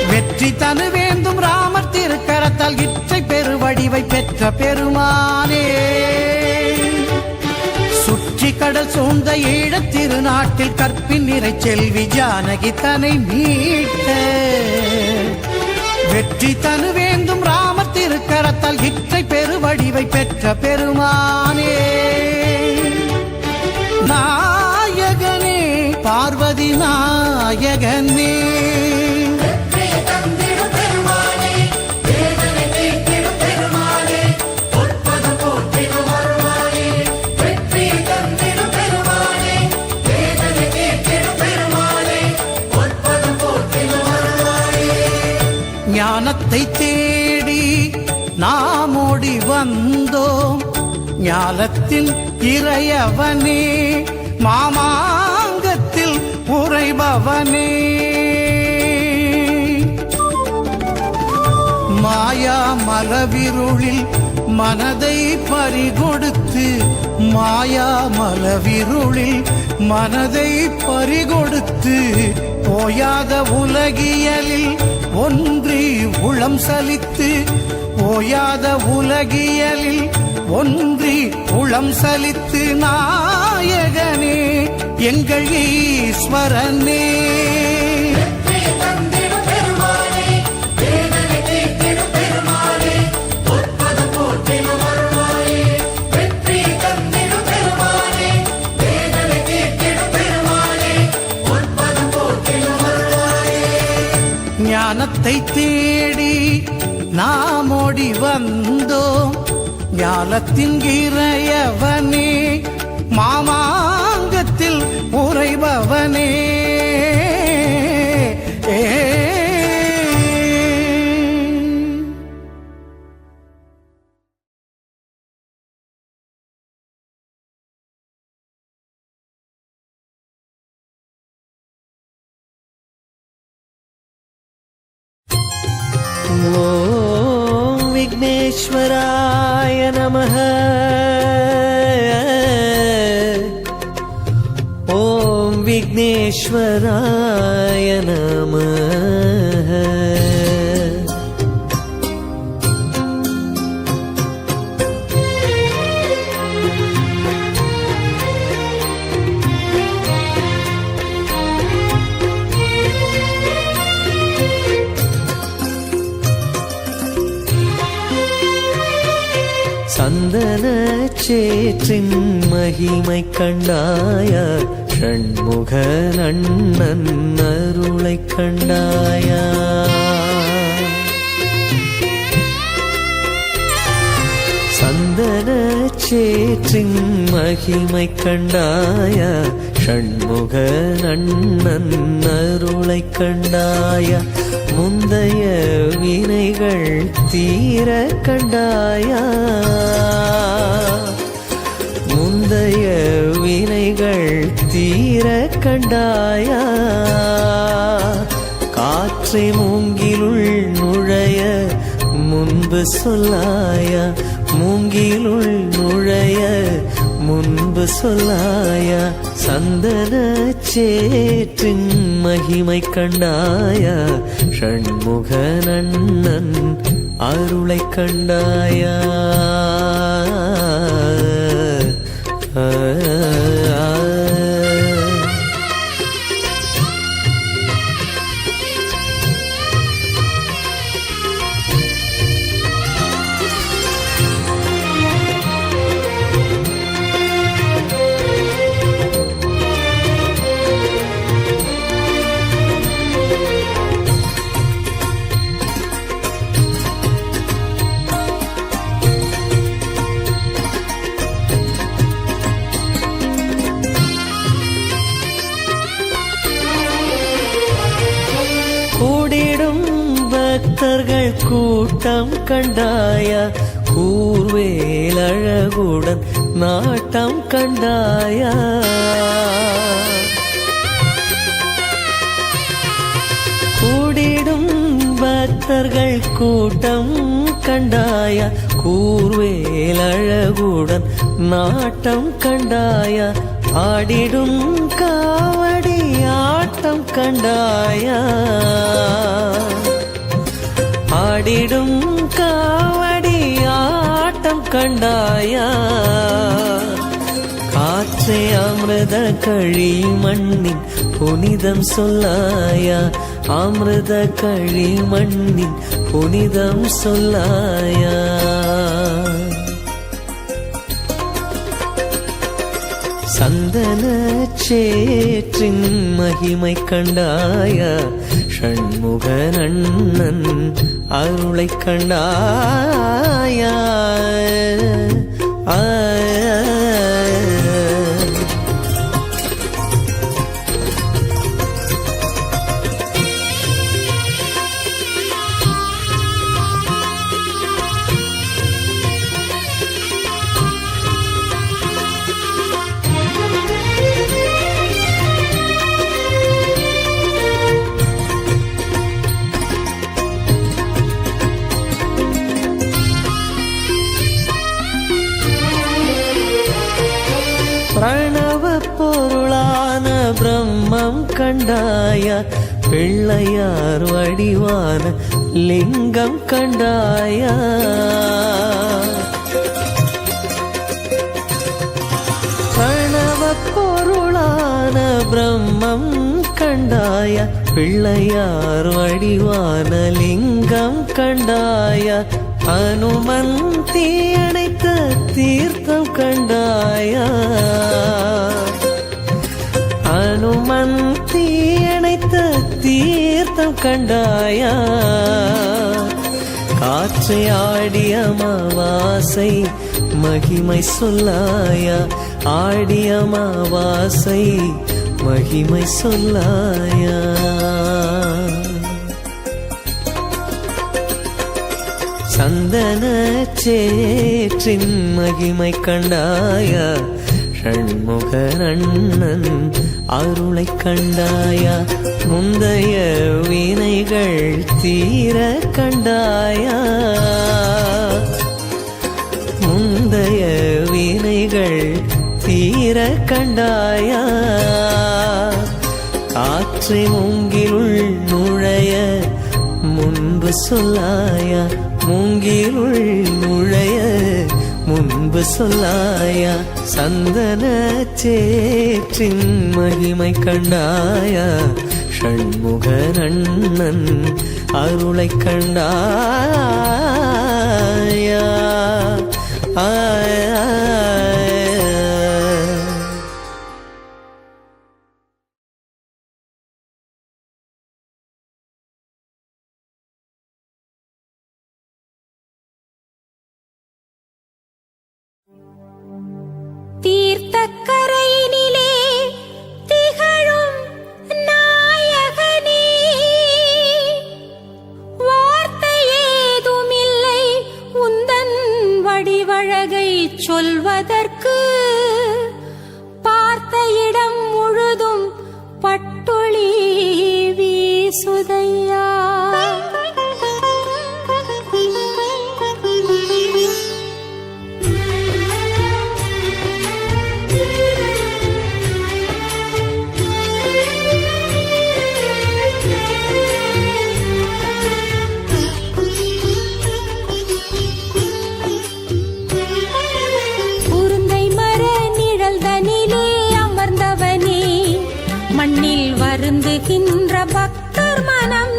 வெற்றி தனு வேந்தும் ராமர் திருக்கரத்தால் இற்றை பெருவடிவை பெற்ற பெருமானே சுற்றி கடல் சூழ்ந்த ஈழத் திருநாட்டில் கற்பின் நிறை செல்வி ஜானகி தன்னை மீட்ட வெற்றி தனு வேந்தும் ராமர் திருக்கரத்தால் இற்றை பெருவடிவை பெற்ற பெருமானே நாயகனே பார்வதி நாயகனே ஞானத்தை தேடி நாம் ஓடி வந்தோம் ஞானத்தின் இறையவனே மாமாங்கத்தில் உறைபவனே மாயா மலவிருளில் மனதை பறிகொடுத்து மாயா மலவிருளில் மனதை பறிகொடுத்து போயாத உலகியலில் ஒன்றி உளம் சலித்து ஓயாத உலகியலில் ஒன்றி உளம் சலித்து நாயகனே எங்கள் ஈஸ்வரனே ஞானத்தை தேடி நாம் ஓடி வந்தோம் ஞானத்தின் இறையவனே மாமாங்கத்தில் உறைபவனே ஓம் விக்னேஸ்வராய நமः ஓம் விக்னேஸ்வராய நமः சந்தன சேற்றின் மகிமை கண்டாயா ஷண்முக அண்ணன் அருளை கண்டாயா சந்தன சேற்றின் மகிமை கண்டாயா ஷண்முக அண்ணன் அருளை கண்டாயா முந்தைய வினைகள் தீர கண்டாயா முந்தைய வினைகள் தீர கண்டாயா காற்றை மூங்கிலுள் நுழைய முன்பு சொல்லாயா மூங்கிலுள் நுழைய முன்பு சொல்லாயா சந்தன சேற்றின் மகிமை கண்டாயா ஷண்முக அண்ணன் அருளை கண்டாயா பக்தர்கள் கூட்டம் கண்டாயா கூர்வேலழகுடன் நாட்டம் கண்டாயா கூடிடும் பக்தர்கள் கூட்டம் கண்டாயா கூர்வேல் அழகுடன் நாட்டம் கண்டாயா ஆடிடும் காவடி ஆட்டம் கண்டாயா ஆடிடும் காவடி ஆட்டம் கண்டாயா காற்றே அமிர்த கழி மண்ணின் புனிதம் சொல்லாயா அமிர்த கழி மண்ணின் புனிதம் சொல்லாயா சந்தன சேற்றின் மகிமை கண்டாயா ஷண்முகன் அண்ணன் அருளை கண்டாயா பிரணவ பொருளான பிரம்மம் கண்டாயா பிள்ளையார் வடிவான லிங்கம் கண்டாயா பிரணவ பொருளான பிரம்மம் கண்டாயா பிள்ளையார் வடிவான லிங்கம் கண்டாயா அனுமன் தீயணைத்த தீர்த்தம் கண்டாயா அனுமன் தீயணைத்த தீர்த்தம் கண்டாயா காற்றை ஆடிய அமாவாசை மகிமை சொல்லாயா ஆடிய அமாவாசை மகிமை சொல்லாயா சந்தன சேற்றின் மகிமை கண்டாயா ஷண்முகன் அண்ணன் அருளை கண்டாயா முந்தைய வினைகள் தீர கண்டாயா முந்தைய வினைகள் தீர கண்டாயா காற்றை மூங்கிலுள் நுழைய முன்பு சொல்லாயா மூங்கிலுள் நுழைய முன்பு சொல்லாயா சந்தன சேற்றின் மகிமை கண்டாயா ஷண்முகன் அண்ணன் அருளை கண்டாயா தீர்த்தக்கரையினிலே திகழும் நாயகனே வார்த்தை ஏதுமில்லை உந்தன் வடிவழகை சொல்வதற்கு பார்த்த இடம் முழுதும் பட்டொளி வீசுதையா மண்ணில் வருந்துகின்ற பக்தர் மனம்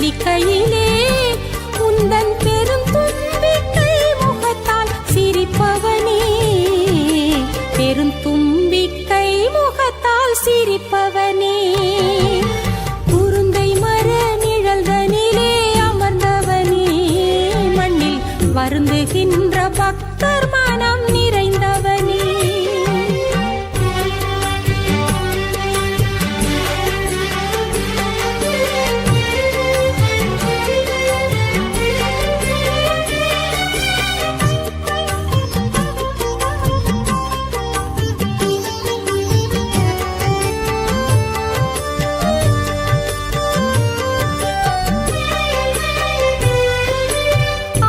பலிக்கையிலே உந்தன் பெரும் தும்பிக்கை முகத்தால் சிரிப்பவனே, பெரும் தும்பிக்கை முகத்தால் சிரிப்பவனே. குருந்தை மர நிழல்தனிலே அமர்ந்தவனே, மண்ணில் வருந்துகின்ற பக்தர் மனம் நிறைந்தவனே.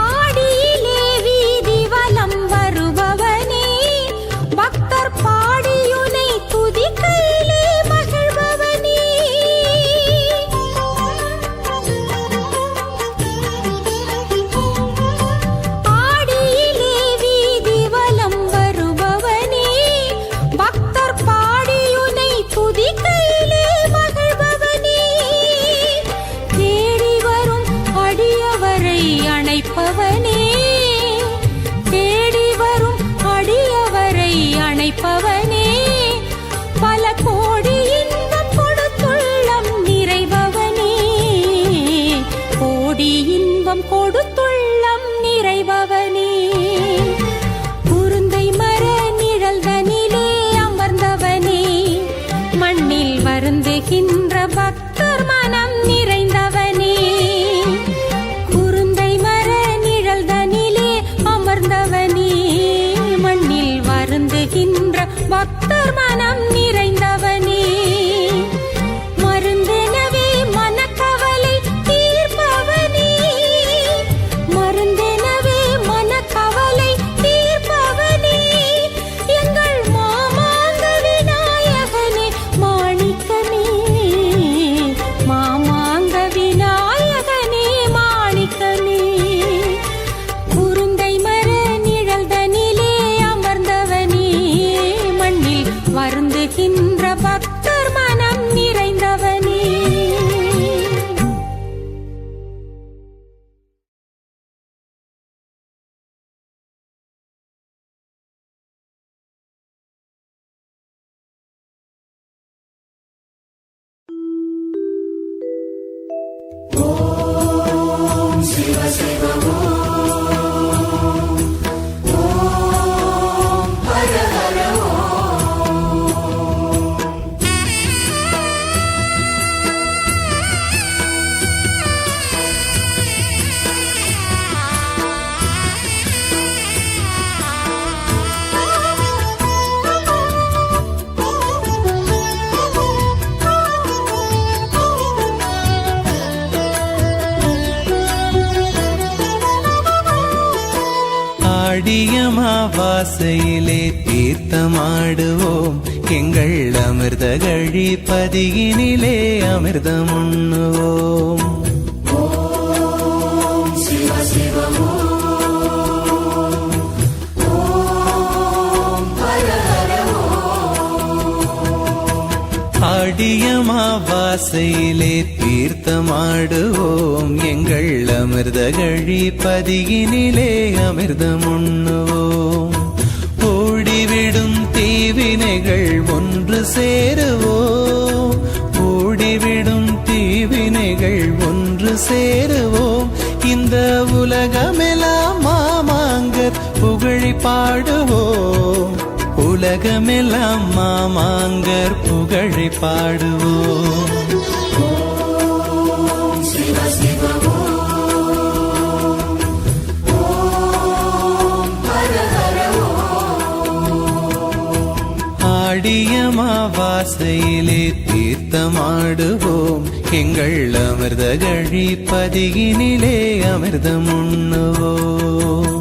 ஆடியிலே வீதி வலம் வருபவனே, பக்தர் பாடியுனை துதிக்கையிலே மகிழ்பவனே. ஆடியிலே வீதி வலம் வருபவனே, பக்தர் பாடியுனை துதிக்கையிலே மகிழ்பவனே. தேடி வரும் அடியவரை அணைப்பவனே, தேடி வரும் அடியவரை அணைப்பவனே. பல கோடி இன்பம் கொடுத்துள்ளம் நிறைபவனே, கோடி இன்பம் கொடுத்துள்ளம் நிறைபவனே. குருந்தை மர நிழல்தனிலே அமர்ந்தவனே, மண்ணில் வருந்துகின்ற பக்தர் மனம் நிறைந்தவனே. குருந்தை மர நிழல்தனிலே அமர்ந்தவனே, மண்ணில் வருந்துகின்ற பக்தர் மனம் நிறைந்தவனே. மருந்தெனவே மனக்கவலை தீர்ப்பவனே, மருந்தெனவே மனக்கவலை தீர்ப்பவனே. எங்கள் மாமாங்க விநாயகனே மாணிக்கமே, மாமாங்க விநாயகனே மாணிக்கமே. குருந்தை மர நிழல்தனிலே அமர்ந்தவனே, மண்ணில் வருந்துகின்ற பக்தர் மனம் நிறைந்தவனே. ஆடியமாவாசையிலே தீர்த்தமாடுவோம், எங்கள் அமிர்த கழிப்பதியினிலே அமிர்தம் உண்ணுவோம். ஆடியமாவாசையிலே தீர்த்தமாடுவோம், எங்கள் அமிர்த கழிப்பதியினிலே அமிர்தம் உண்ணுவோம். ஓடிவிடும் தீவினைகள் ஒன்று சேருவோம், ஓடிவிடும் தீவினைகள் ஒன்று சேருவோம். இந்த உலகமெல்லாம் மாமாங்கர் புகழி பாடுவோம், உலகமெல்லாம் மாமாங்கர் புகழி பாடுவோம். ஆடியமாவாசையிலே தீர்த்தமாடுவோம், எங்கள் அமிர்த கழிப்பதியினிலே அமிர்தம் உண்ணுவோம்.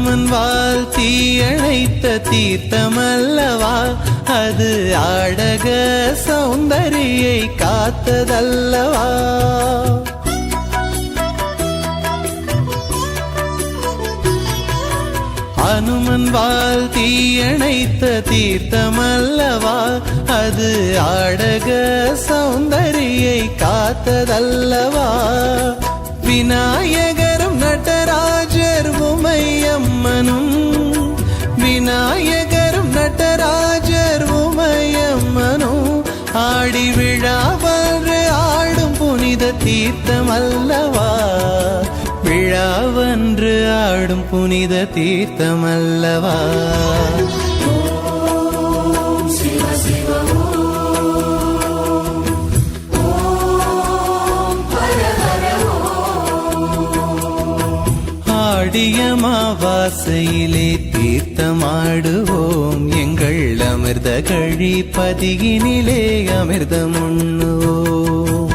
அனுமன் வால் தீயணைத்த தீர்த்தமல்லவா அது ஆடக சௌந்தரியை காத்ததல்லவா அனுமன் வால் தீயணைத்த தீர்த்தமல்லவா அது ஆடக சௌந்தரியை காத்ததல்லவா விநாயகரும் நடராஜர் உமையம்மனும் விநாயகரும் நடராஜர் உமையம்மனும் ஆடி விழாவன்று ஆடும் புனித தீர்த்தமல்லவா விழாவன்று ஆடும் புனித தீர்த்தமல்லவா ஆடிய மாவாசையிலே தீர்த்தமாடுவோம் எங்கள் அமிர்த கழி பதியினிலே அமிர்தம் உண்ணுவோம்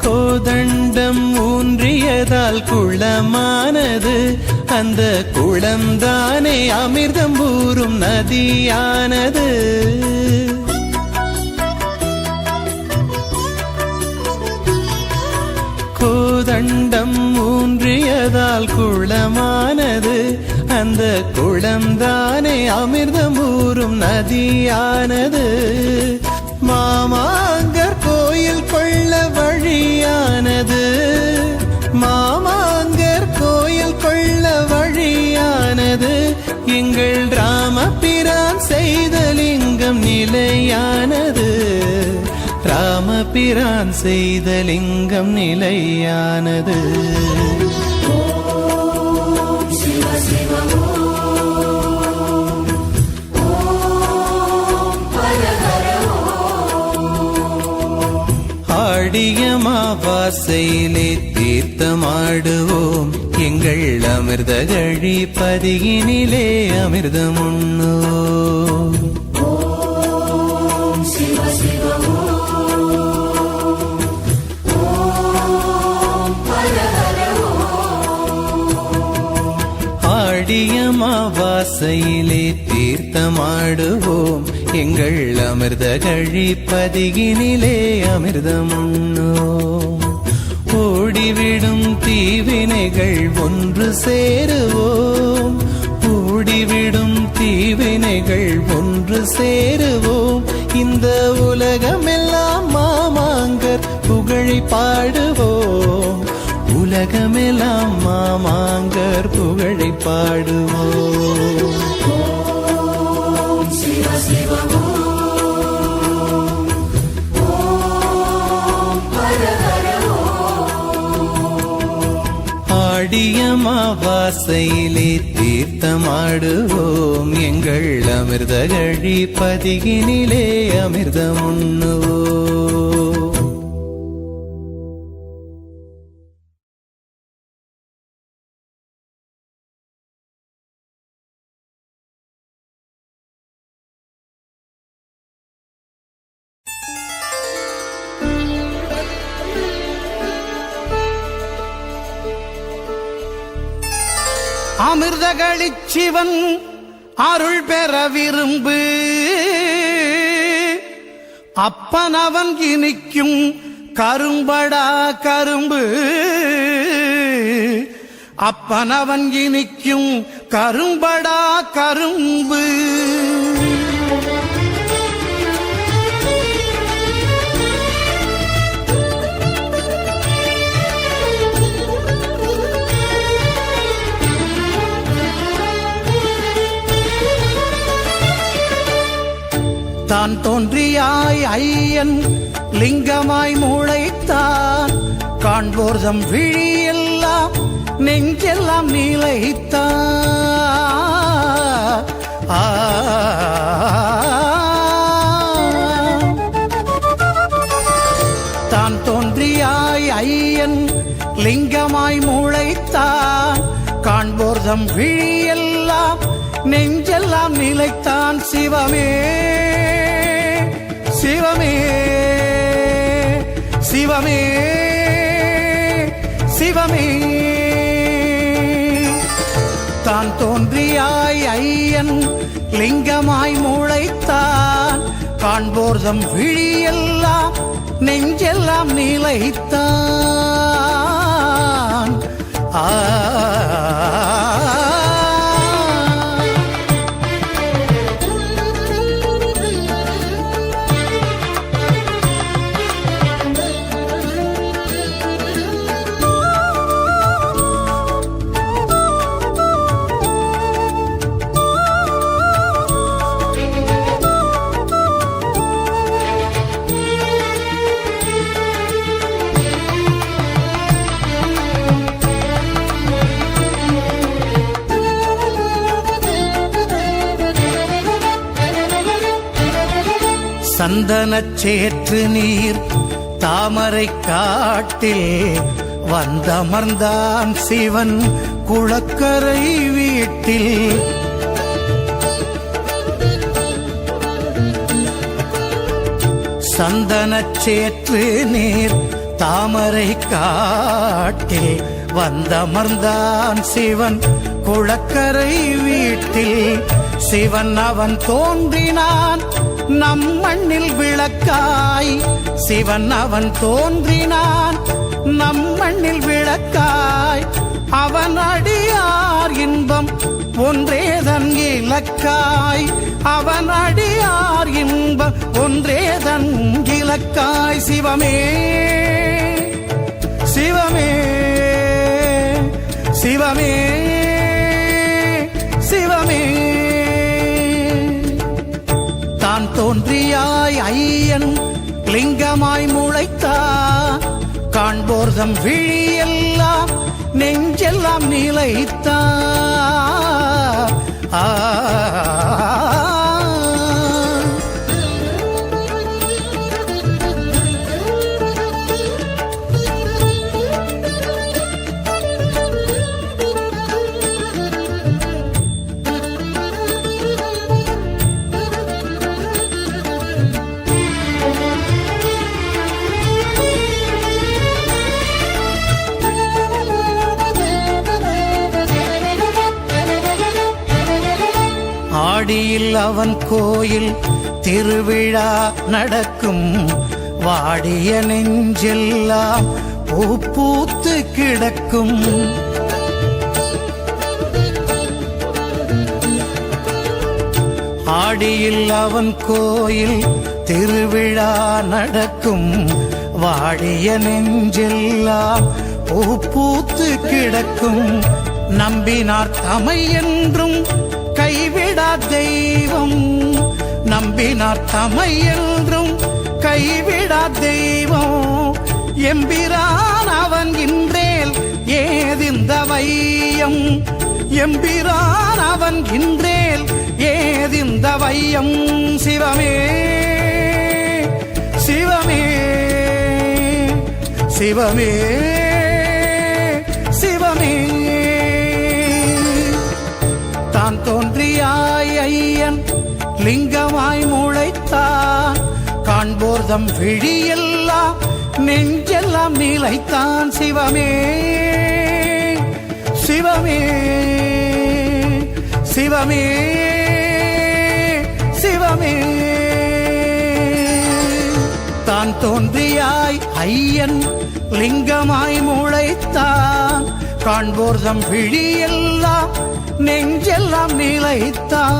கோதண்டம் ஊன்றியதால் குளமானது அந்த குளம்தானே அமிர்தம் ஊறும் நதியானது கோதண்டம் ஊன்றியதால் குளமானது அந்த குளம்தானே அமிர்தம் ஊறும் நதியானது மாமாங்கர் கோயில் கொள்ள வழியானது மாமாங்கர் கோயில் கொள்ள வழியானது எங்கள் ராமபிரான் செய்த லிங்கம் நிலையானது ராமபிரான் செய்த லிங்கம் நிலையானது ஆடிய மாவாசையிலே தீர்த்தமாடுவோம் எங்கள் அமிர்த கழி பதியினிலே அமிர்தம் உண்ணுவோம் ஆடிய மாவாசையிலே தீர்த்தமாடுவோம் எங்கள் அமிர்த கழி பதியினிலே அமிர்தம் உண்ணுவோம் ஓடிவிடும் தீவினைகள் ஒன்று சேருவோம் ஓடிவிடும் தீவினைகள் ஒன்று சேருவோம் இந்த உலகமெல்லாம் மாமாங்கர் புகழை பாடுவோம் உலகமெல்லாம் மாமாங்கர் புகழை பாடுவோம் ஆடிய மாவாசையிலே தீர்த்தமாடுவோம் எங்கள் அமிர்த கழி பதியினிலே அமிர்தம் உண்ணுவோம் அமிர்தகளிச் சிவன் அருள் பெற விரும்பு அப்பனவன் இனிக்கும் கரும்படா கரும்பு அப்பனவன் இனிக்கும் கரும்படா கரும்பு தான் தோன்றியாய் ஐயன் லிங்கமாய் மூளைத்தான் காண்போர்தம் விழியெல்லாம் நெஞ்செல்லாம் நீலைத்தான் ஆ தான் தோன்றியாய் ஐயன் லிங்கமாய் முளைத்தான் காண்போர்தம் விழியெல்லாம் நெஞ்செல்லாம் நிலைத்தான் சிவமே சிவமே சிவமே சிவமே தான் தோன்றியாய் ஐயன் லிங்கமாய் முளைத்தான் காண்போர்தம் விழியெல்லாம் நெஞ்செல்லாம் நிலைத்தான் ஆ சந்தனச் சேற்று நீர் தாமரை காட்டில் வந்தமர்ந்தான் சிவன் குளக்கரை வீட்டில் சந்தனச் சேற்று நீர் தாமரை காட்டில் வந்தமர்ந்தான் சிவன் குளக்கரை வீட்டில் சிவன் அவன் தோன்றினான் நம் மண்ணில் விளக்காய் சிவன் அவன் தோன்றினான் நம் மண்ணில் விளக்காய் அவன் அடியார் இன்பம் ஒன்றேதன் இலக்காய் அவன் அடியார் இன்பம் ஒன்றேதன் இலக்காய் சிவமே சிவமே சிவமே சிவமே தான் தோன்றியாய் ஐயன் லிங்கமாய் முளைத்தான் காண்போர்தம் விழியெல்லாம் நெஞ்செல்லாம் நிலைத்தான் ஆ ஆடியில் அவன் கோயில் திருவிழா நடக்கும் வாடிய நெஞ்செல்லாம் பூ பூத்து கிடக்கும் ஆடியில் அவன் கோயில் திருவிழா நடக்கும் வாடிய நெஞ்செல்லாம் பூ பூத்து கிடக்கும் நம்பினார் தமை என்றும் கைவிடா தெய்வம் நம்பினார் தமை என்றும் கைவிடா தெய்வம் எம்பிரான் அவன் இன்றேல் ஏதிந்த வையம் எம்பிரான் அவன் இன்றேல் ஏதிந்த வையம் சிவமே சிவமே சிவமே சிவமே தான் தோன்றியாய் ஐயன் லிங்கமாய் முளைத்தான் காண்போர்தம் விழியெல்லாம் நெஞ்செல்லாம் நிலைத்தான் சிவமே சிவமே சிவமே சிவமே தான் தோன்றியாய் ஐயன் லிங்கமாய் முளைத்தான் காண்போர்தம் விழியெல்லாம் நெஞ்செல்லாம் நிலைத்தான்